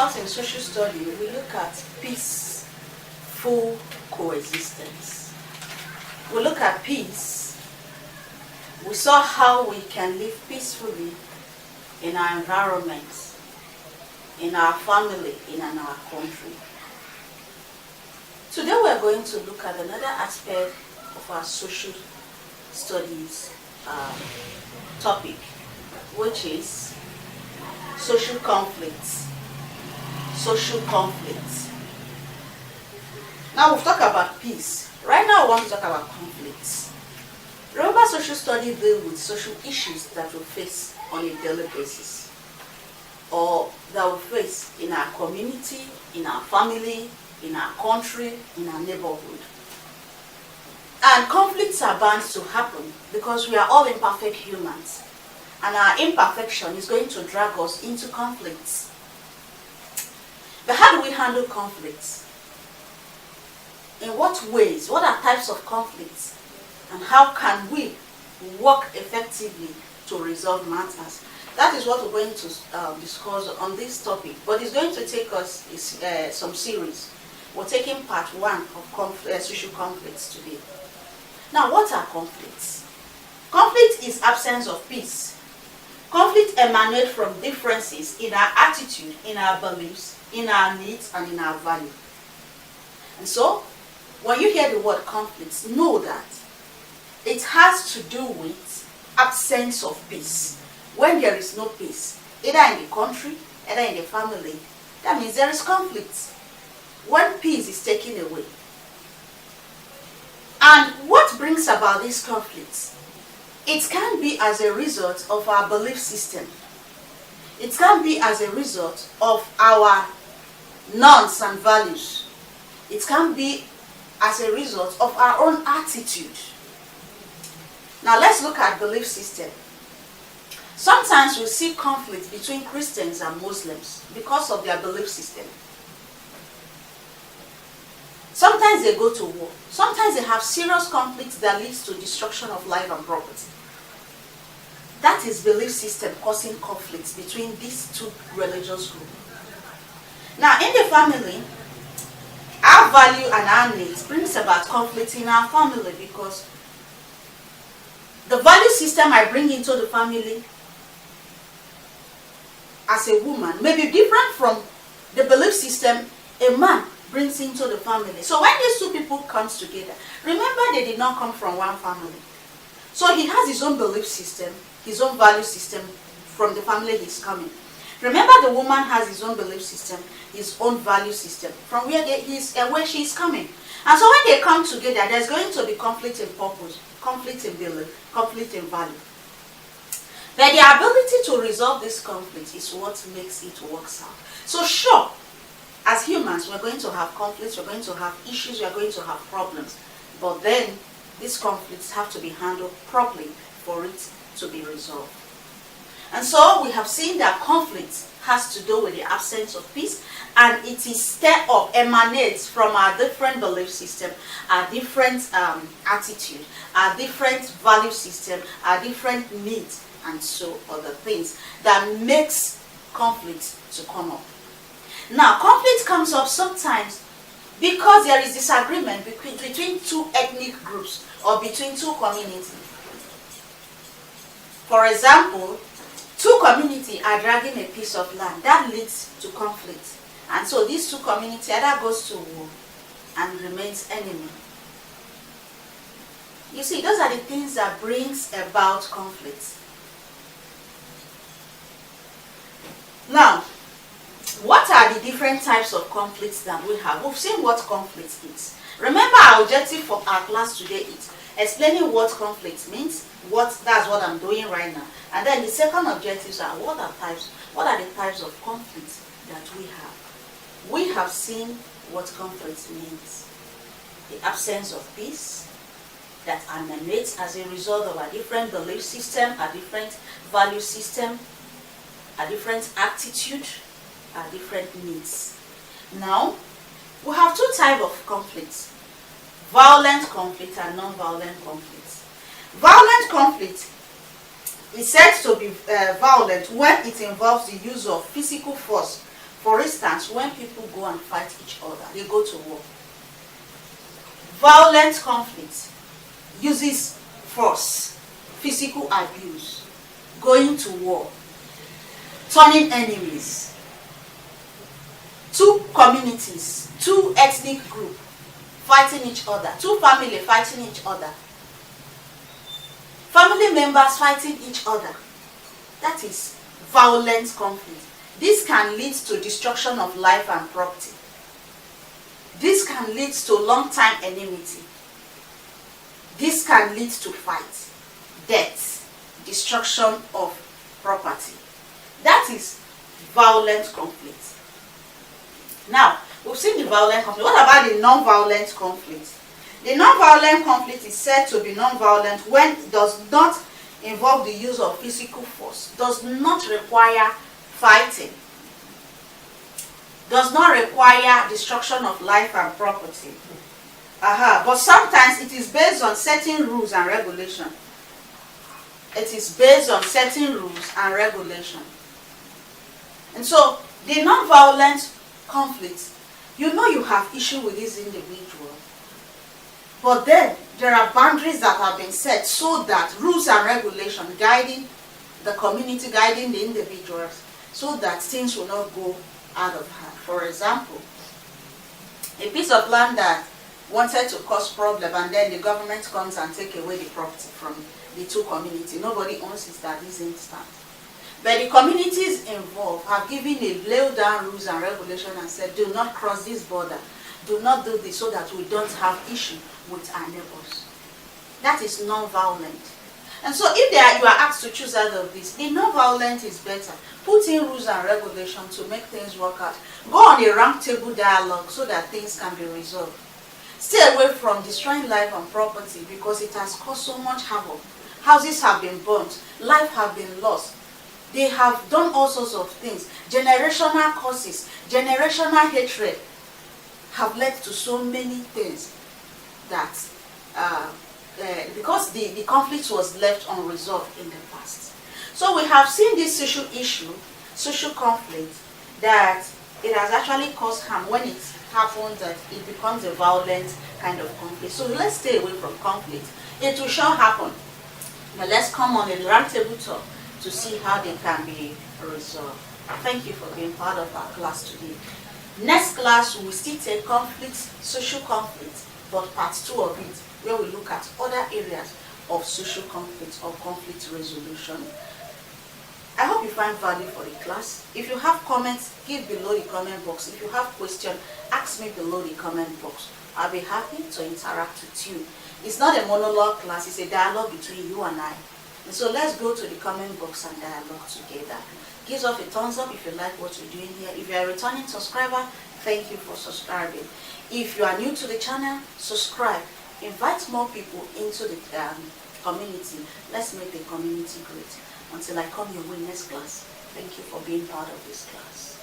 course in social study, we look at peaceful coexistence. We look at peace. We saw how we can live peacefully in our environment, in our family, in our country. Today we are going to look at another aspect of our social studies topic, which is social conflicts. Social conflicts. Now we've talked about peace. Right now I want to talk about conflicts. Remember, social studies deal with social issues that we face on a daily basis, or that we face in our community, in our family, in our country, in our neighborhood. And conflicts are bound to happen because we are all imperfect humans, and our imperfection is going to drag us into conflicts. But how do we handle conflicts? In what ways? What are types of conflicts? And how can we work effectively to resolve matters? That is what we're going to discuss on this topic. But it's going to take us some series. We're taking part 1 of social conflicts today. Now, what are conflicts? Conflict is absence of peace. Conflict emanates from differences in our attitude, in our beliefs, in our needs, and in our value. And so, when you hear the word conflicts, know that it has to do with absence of peace. When there is no peace, either in the country, either in the family, that means there is conflict. When peace is taken away. And what brings about these conflicts? It can be as a result of our belief system. It can be as a result of our norms and values. It can be as a result of our own attitude. Now let's look at belief system. Sometimes we see conflict between Christians and Muslims because of their belief system. Sometimes they go to war. Sometimes they have serious conflicts that leads to destruction of life and property. That is belief system causing conflicts between these two religious groups. Now in the family, our value and our needs brings about conflict in our family because the value system I bring into the family as a woman may be different from the belief system a man brings into the family. So when these two people come together, remember they did not come from one family. So he has his own belief system, his own value system from the family he's coming. Remember the woman has his own belief system, his own value system from where she is coming. And so when they come together, there's going to be conflict in purpose, conflict in belief, conflict in value. But the ability to resolve this conflict is what makes it work out. So sure, as humans, we're going to have conflicts, we're going to have issues, we're going to have problems. But then, these conflicts have to be handled properly for it to be resolved. And so, we have seen that conflict has to do with the absence of peace, and it is stirred up, emanates from our different belief system, our different attitude, our different value system, our different needs, and so other things that makes conflict to come up. Now, conflict comes up sometimes because there is disagreement between two ethnic groups or between two communities. For example, two communities are dragging a piece of land. That leads to conflict. And so these two communities either goes to war and remains enemy. You see, those are the things that brings about conflict. Now, what are the different types of conflicts that we have? We've seen what conflict is. Remember, our objective for our class today is explaining what conflict means. That's what I'm doing right now. And then the second objectives are what are the types of conflicts that we have. We have seen what conflict means. The absence of peace that emanates as a result of a different belief system, a different value system, a different attitude, are different needs. Now, we have two types of conflicts: violent conflict and non-violent conflict. Violent conflict is said to be violent when it involves the use of physical force For instance, when people go and fight each other, they go to war. Violent conflict uses force, physical abuse, going to war, turning enemies. Two communities, two ethnic groups fighting each other, two families fighting each other, family members fighting each other. That is violent conflict. This can lead to destruction of life and property. This can lead to long-time enmity. This can lead to fight, death, destruction of property. That is violent conflict. Now, we've seen the violent conflict. What about the non-violent conflict? The non-violent conflict is said to be non-violent when it does not involve the use of physical force, does not require fighting, does not require destruction of life and property. But sometimes it is based on certain rules and regulations. It is based on certain rules and regulations. And so, the non-violent conflict, you know you have issue with this individual. But then, there are boundaries that have been set so that rules and regulations guiding the community, guiding the individuals, so that things will not go out of hand. For example, a piece of land that wanted to cause problem and then the government comes and take away the property from the two communities. Nobody owns it at this instant. But the communities involved have given a laid down rules and regulations and said, do not cross this border. Do not do this so that we don't have issue with our neighbors. That is non-violent. And so if you are asked to choose out of this, the non-violent is better. Put in rules and regulations to make things work out. Go on a round table dialogue so that things can be resolved. Stay away from destroying life and property because it has caused so much havoc. Houses have been burnt. Life have been lost. They have done all sorts of things. Generational causes, generational hatred have led to so many things that because the conflict was left unresolved in the past. So we have seen this social issue, social conflict, that it has actually caused harm when it happens that it becomes a violent kind of conflict. So let's stay away from conflict. It will sure happen. Now let's come on a round table talk to see how they can be resolved. Thank you for being part of our class today. Next class, we will still take conflict, social conflict, but part 2 of it, where we look at other areas of social conflict or conflict resolution. I hope you find value for the class. If you have comments, give below the comment box. If you have questions, ask me below the comment box. I'll be happy to interact with you. It's not a monologue class, it's a dialogue between you and I. And so let's go to the comment box and dialogue together. Give us a thumbs up if you like what we're doing here. If you are a returning subscriber, thank you for subscribing. If you are new to the channel, subscribe. Invite more people into the community. Let's make the community great. Until I come your way next class, thank you for being part of this class.